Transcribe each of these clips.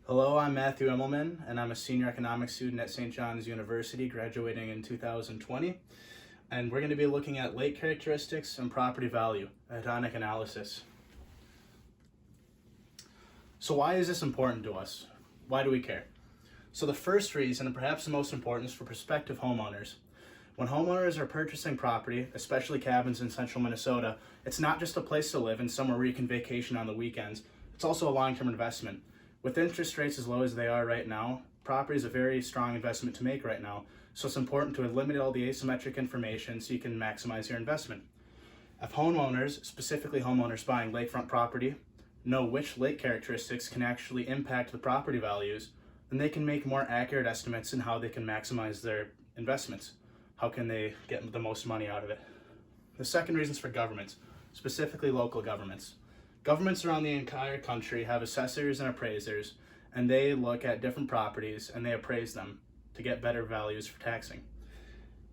Hello, I'm Matthew Immelman, and I'm a senior economics student at St. John's University, graduating in 2020. And we're going to be looking at lake characteristics and property value, a hedonic analysis. So why is this important to us? Why do we care? So the first reason, and perhaps the most important, is for prospective homeowners. When homeowners are purchasing property, especially cabins in central Minnesota, it's not just a place to live and somewhere where you can vacation on the weekends. It's also a long-term investment. With interest rates as low as they are right now, property is a very strong investment to make right now. So it's important to eliminate all the asymmetric information so you can maximize your investment. If homeowners, specifically homeowners buying lakefront property, know which lake characteristics can actually impact the property values, then they can make more accurate estimates in how they can maximize their investments. How can they get the most money out of it? The second reason is for governments, specifically local governments. Governments around the entire country have assessors and appraisers, and they look at different properties and they appraise them to get better values for taxing.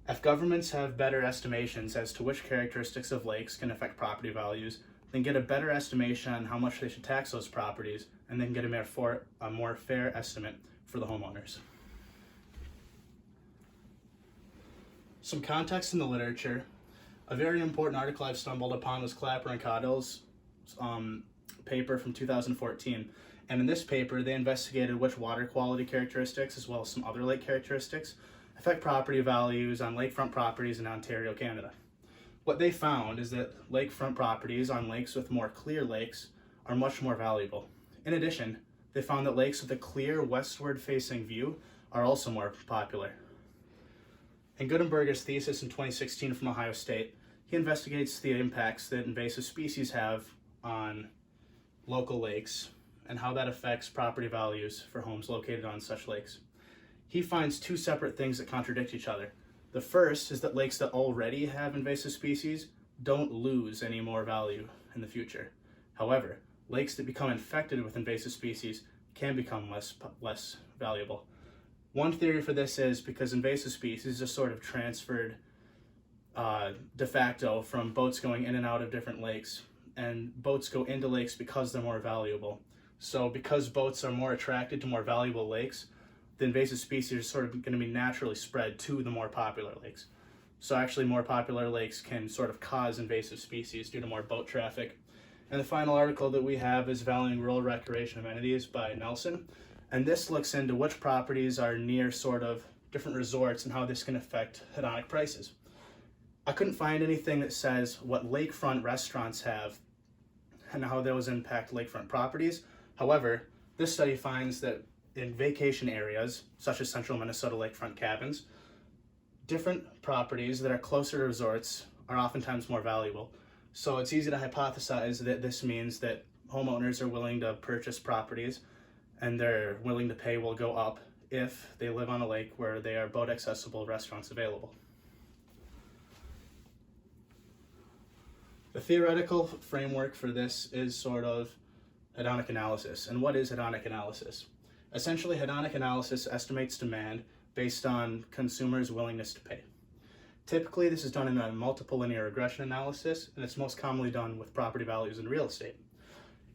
If governments have better estimations as to which characteristics of lakes can affect property values, then get a better estimation on how much they should tax those properties, and then get a more fair estimate for the homeowners. Some context in the literature. A very important article I've stumbled upon was Clapper and Caudill's paper from 2014. And in this paper, they investigated which water quality characteristics, as well as some other lake characteristics, affect property values on lakefront properties in Ontario, Canada. What they found is that lakefront properties on lakes with more clear lakes are much more valuable. In addition, they found that lakes with a clear westward-facing view are also more popular. In Gutenberger's thesis in 2016 from Ohio State, he investigates the impacts that invasive species have on local lakes and how that affects property values for homes located on such lakes. He finds two separate things that contradict each other. The first is that lakes that already have invasive species don't lose any more value in the future. However, lakes that become infected with invasive species can become less valuable. One theory for this is because invasive species are sort of transferred de facto from boats going in and out of different lakes, and boats go into lakes because they're more valuable. So because boats are more attracted to more valuable lakes, the invasive species are sort of going to be naturally spread to the more popular lakes. So actually more popular lakes can sort of cause invasive species due to more boat traffic. And the final article that we have is Valuing Rural Recreation Amenities by Nelson. And this looks into which properties are near sort of different resorts and how this can affect hedonic prices. I couldn't find anything that says what lakefront restaurants have and how those impact lakefront properties. However, this study finds that in vacation areas, such as central Minnesota lakefront cabins, different properties that are closer to resorts are oftentimes more valuable. So it's easy to hypothesize that this means that homeowners are willing to purchase properties and their willing to pay will go up if they live on a lake where there are boat accessible restaurants available. The theoretical framework for this is sort of hedonic analysis. And what is hedonic analysis? Essentially, hedonic analysis estimates demand based on consumers' willingness to pay. Typically, this is done in a multiple linear regression analysis, and it's most commonly done with property values in real estate.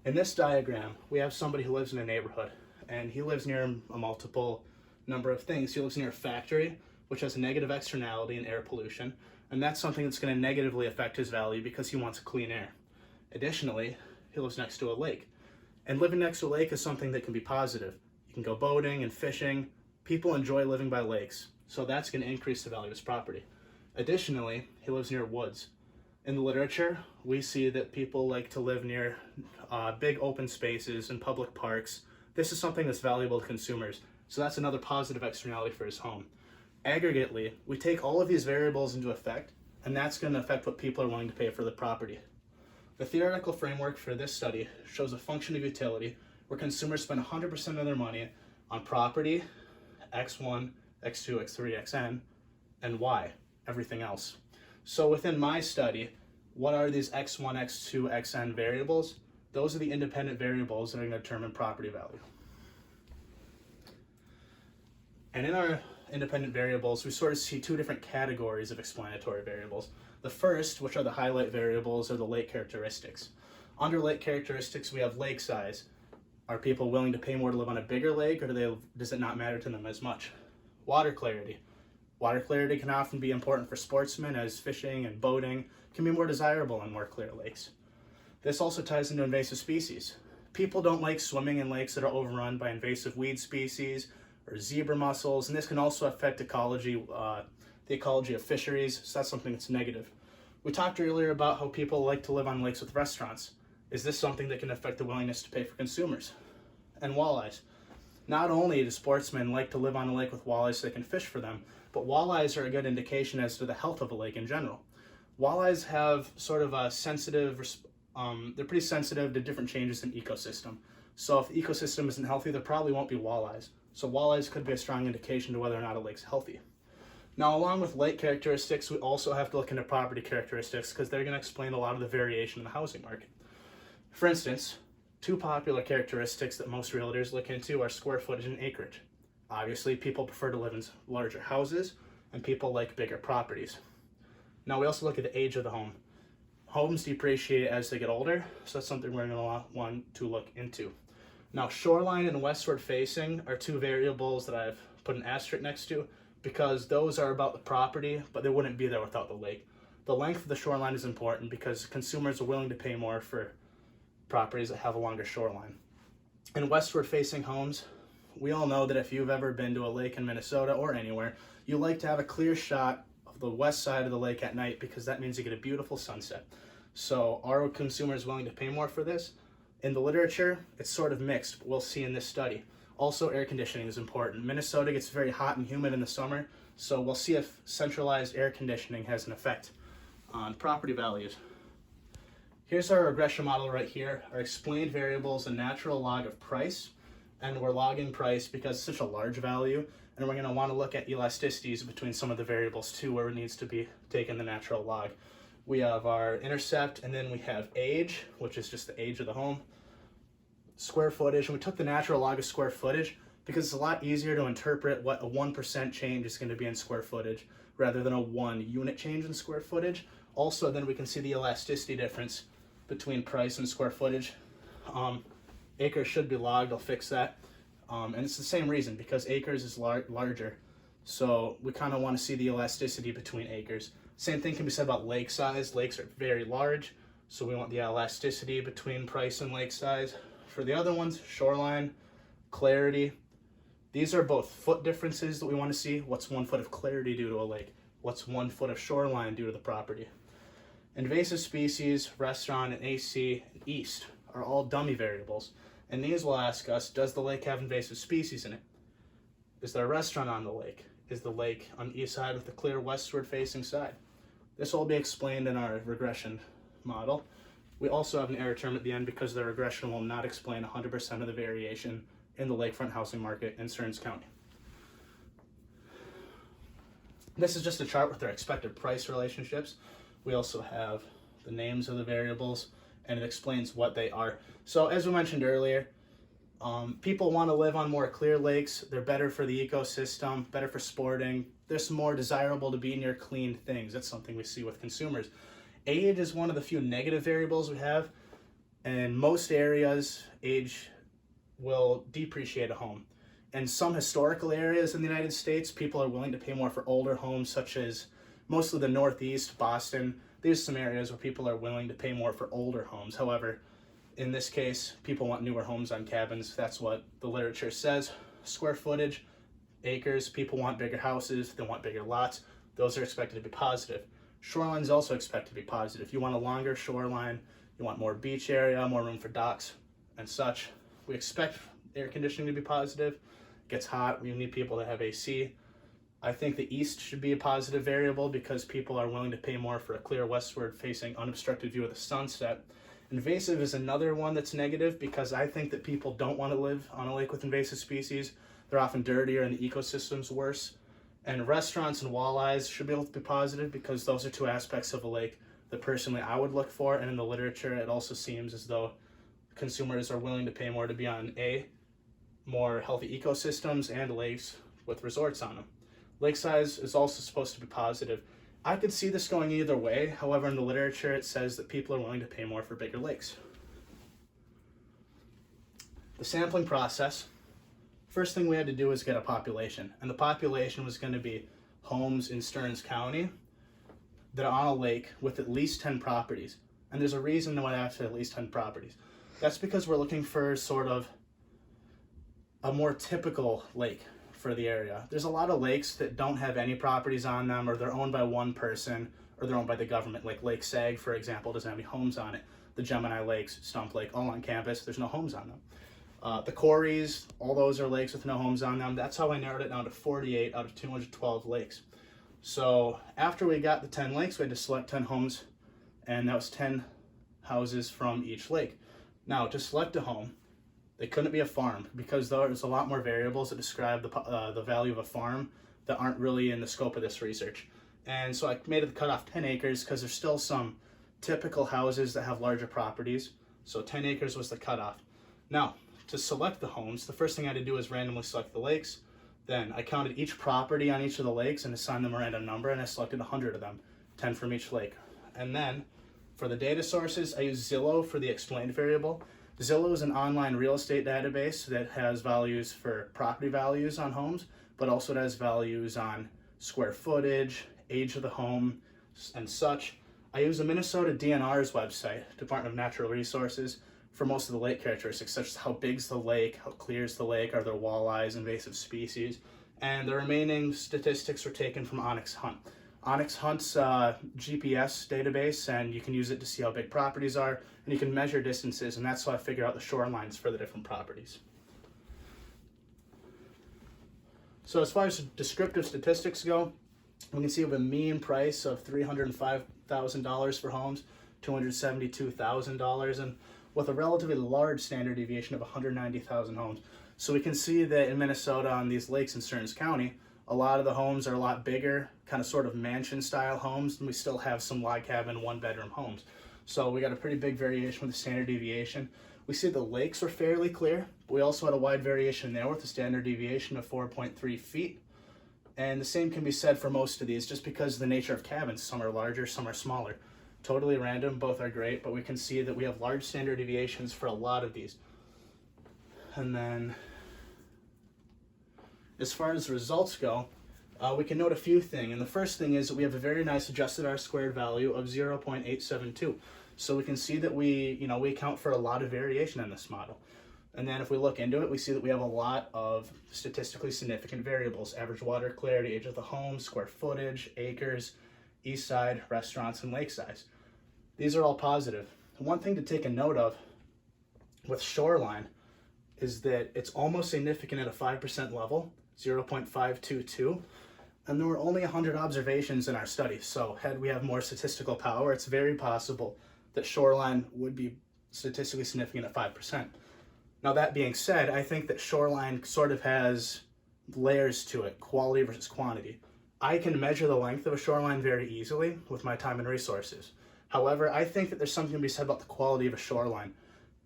In this diagram, we have somebody who lives in a neighborhood, and he lives near a multiple number of things. He lives near a factory, which has a negative externality in air pollution, and that's something that's going to negatively affect his value because he wants clean air. Additionally, he lives next to a lake, and living next to a lake is something that can be positive. You can go boating and fishing. People enjoy living by lakes, so that's going to increase the value of his property. Additionally, he lives near woods. In the literature, we see that people like to live near big open spaces and public parks. This is something that's valuable to consumers, so that's another positive externality for his home. Aggregately, we take all of these variables into effect, and that's going to affect what people are willing to pay for the property. The theoretical framework for this study shows a function of utility where consumers spend 100% of their money on property, X1, X2, X3, Xn, and Y, everything else. So within my study, what are these X1, X2, Xn variables? Those are the independent variables that are going to determine property value. And in our independent variables, we sort of see two different categories of explanatory variables. The first, which are the highlight variables, are the lake characteristics. Under lake characteristics, we have lake size. Are people willing to pay more to live on a bigger lake, or does it not matter to them as much? Water clarity. Water clarity can often be important for sportsmen, as fishing and boating can be more desirable on more clear lakes. This also ties into invasive species. People don't like swimming in lakes that are overrun by invasive weed species or zebra mussels, and this can also affect ecology, the ecology of fisheries, so that's something that's negative. We talked earlier about how people like to live on lakes with restaurants. Is this something that can affect the willingness to pay for consumers? And walleyes. Not only do sportsmen like to live on a lake with walleyes so they can fish for them, but walleyes are a good indication as to the health of a lake in general. Walleyes have sort of a sensitive, they're pretty sensitive to different changes in ecosystem. So if the ecosystem isn't healthy, there probably won't be walleyes. So walleyes could be a strong indication to whether or not a lake's healthy. Now, along with lake characteristics, we also have to look into property characteristics because they're going to explain a lot of the variation in the housing market. For instance, two popular characteristics that most realtors look into are square footage and acreage. Obviously, people prefer to live in larger houses, and people like bigger properties. Now, we also look at the age of the home. Homes depreciate as they get older, so that's something we're going to want to look into. Now, shoreline and westward facing are two variables that I've put an asterisk next to because those are about the property, but they wouldn't be there without the lake. The length of the shoreline is important because consumers are willing to pay more for properties that have a longer shoreline. In westward facing homes, we all know that if you've ever been to a lake in Minnesota or anywhere, you like to have a clear shot of the west side of the lake at night because that means you get a beautiful sunset. So are consumers willing to pay more for this? In the literature, it's sort of mixed, but we'll see in this study. Also, air conditioning is important. Minnesota gets very hot and humid in the summer, so we'll see if centralized air conditioning has an effect on property values. Here's our regression model right here. Our explained variables, a natural log of price, and we're logging price because it's such a large value, and we're going to want to look at elasticities between some of the variables too, where it needs to be taken the natural log. We have our intercept, and then we have age, which is just the age of the home, square footage, and we took the natural log of square footage because it's a lot easier to interpret what a 1% change is going to be in square footage rather than a 1 unit change in square footage. Also, then we can see the elasticity difference between price and square footage. Acres should be logged, I'll fix that. And it's the same reason, because acres is larger. So we kind of want to see the elasticity between acres. Same thing can be said about lake size. Lakes are very large, so we want the elasticity between price and lake size. For the other ones, shoreline, clarity, these are both foot differences that we want to see. What's 1 foot of clarity due to a lake? What's 1 foot of shoreline due to the property? Invasive species, restaurant, and AC, and east are all dummy variables. And these will ask us, does the lake have invasive species in it? Is there a restaurant on the lake? Is the lake on the east side with a clear westward facing side? This will be explained in our regression model. We also have an error term at the end because the regression will not explain 100% of the variation in the lakefront housing market in Stearns County. This is just a chart with their expected price relationships. We also have the names of the variables, and it explains what they are. So as we mentioned earlier, people want to live on more clear lakes. They're better for the ecosystem, better for sporting. They're more desirable to be near clean things. That's something we see with consumers. Age is one of the few negative variables we have. In most areas, age will depreciate a home. In some historical areas in the United States, people are willing to pay more for older homes, such as mostly the Northeast, Boston. There's some areas where people are willing to pay more for older homes. However, in this case, people want newer homes on cabins. That's what the literature says. Square footage, acres, people want bigger houses, they want bigger lots. Those are expected to be positive. Shoreline is also expected to be positive. If you want a longer shoreline, you want more beach area, more room for docks and such. We expect air conditioning to be positive. It gets hot, we need people to have AC. I think the east should be a positive variable because people are willing to pay more for a clear westward facing unobstructed view of the sunset. Invasive is another one that's negative because I think that people don't want to live on a lake with invasive species. They're often dirtier and the ecosystem's worse. And restaurants and walleyes should be able to be positive because those are two aspects of a lake that personally I would look for. And in the literature, it also seems as though consumers are willing to pay more to be on more healthy ecosystems and lakes with resorts on them. Lake size is also supposed to be positive. I could see this going either way. However, in the literature, it says that people are willing to pay more for bigger lakes. The sampling process, first thing we had to do was get a population, and the population was going to be homes in Stearns County that are on a lake with at least 10 properties. And there's a reason why I have to at least 10 properties. That's because we're looking for sort of a more typical lake for the area. There's a lot of lakes that don't have any properties on them, or they're owned by one person, or they're owned by the government. Like Lake Sag, for example, doesn't have any homes on it. The Gemini Lakes, Stump Lake, all on campus, there's no homes on them. The Corries, all those are lakes with no homes on them. That's how I narrowed it down to 48 out of 212 lakes. So after we got the 10 lakes, we had to select 10 homes, and that was 10 houses from each lake. Now, to select a home, they couldn't be a farm, because there's a lot more variables that describe the value of a farm that aren't really in the scope of this research. And so I made it the cutoff 10 acres because there's still some typical houses that have larger properties. So 10 acres was the cutoff. Now, to select the homes, the first thing I had to do is randomly select the lakes. Then I counted each property on each of the lakes and assigned them a random number, and I selected 100 of them, 10 from each lake. And then for the data sources, I used Zillow for the explained variable. Zillow is an online real estate database that has values for property values on homes, but also it has values on square footage, age of the home, and such. I use the Minnesota DNR's website, Department of Natural Resources, for most of the lake characteristics, such as how big's the lake, how clear is the lake, are there walleyes, invasive species, and the remaining statistics were taken from Onyx Hunt. Onyx Hunt's GPS database, and you can use it to see how big properties are, and you can measure distances, and that's how I figure out the shorelines for the different properties. So as far as descriptive statistics go, we can see we have a mean price of $305,000 for homes, $272,000, and with a relatively large standard deviation of 190,000 homes. So we can see that in Minnesota on these lakes in Stearns County, a lot of the homes are a lot bigger, kind of sort of mansion style homes, and we still have some log cabin, 1-bedroom homes. So we got a pretty big variation with the standard deviation. We see the lakes were fairly clear, but we also had a wide variation there with a standard deviation of 4.3 feet. And the same can be said for most of these, just because of the nature of cabins. Some are larger, some are smaller. Totally random, both are great, but we can see that we have large standard deviations for a lot of these. And then, as far as the results go, we can note a few things. And the first thing is that we have a very nice adjusted R-squared value of 0.872. So we can see that we account for a lot of variation in this model. And then if we look into it, we see that we have a lot of statistically significant variables: average water clarity, age of the home, square footage, acres, east side, restaurants, and lake size. These are all positive. One thing to take a note of with shoreline is that it's almost significant at a 5% level, 0.522, and there were only 100 observations in our study. So had we have more statistical power, it's very possible that shoreline would be statistically significant at 5%. Now that being said, I think that shoreline sort of has layers to it, quality versus quantity. I can measure the length of a shoreline very easily with my time and resources. However, I think that there's something to be said about the quality of a shoreline.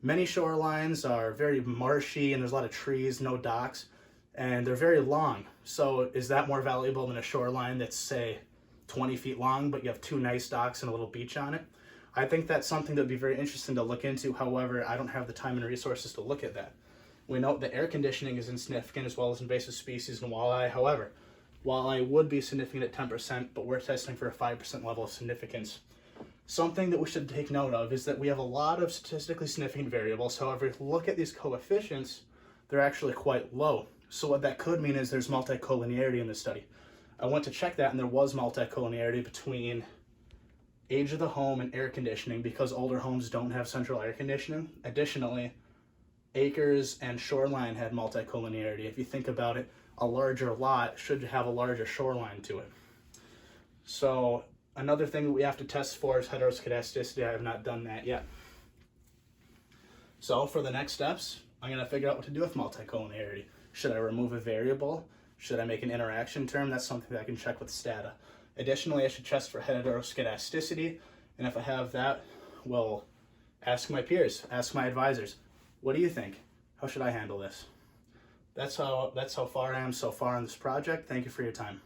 Many shorelines are very marshy and there's a lot of trees, no docks, and they're very long. So is that more valuable than a shoreline that's, say, 20 feet long, but you have 2 nice docks and a little beach on it? I think that's something that would be very interesting to look into. However, I don't have the time and resources to look at that. We note that air conditioning is insignificant, as well as invasive species and walleye. However, walleye would be significant at 10%, but we're testing for a 5% level of significance. Something that we should take note of is that we have a lot of statistically significant variables. However, if you look at these coefficients, they're actually quite low. So what that could mean is there's multicollinearity in the study. I went to check that, and there was multicollinearity between age of the home and air conditioning, because older homes don't have central air conditioning. Additionally, acres and shoreline had multicollinearity. If you think about it, a larger lot should have a larger shoreline to it. So another thing that we have to test for is heteroscedasticity. I have not done that yet. So for the next steps, I'm going to figure out what to do with multicollinearity. Should I remove a variable? Should I make an interaction term? That's something that I can check with Stata. Additionally, I should test for heteroscedasticity, and if I have that, we'll ask my peers, ask my advisors, what do you think? How should I handle this? That's how far I am so far on this project. Thank you for your time.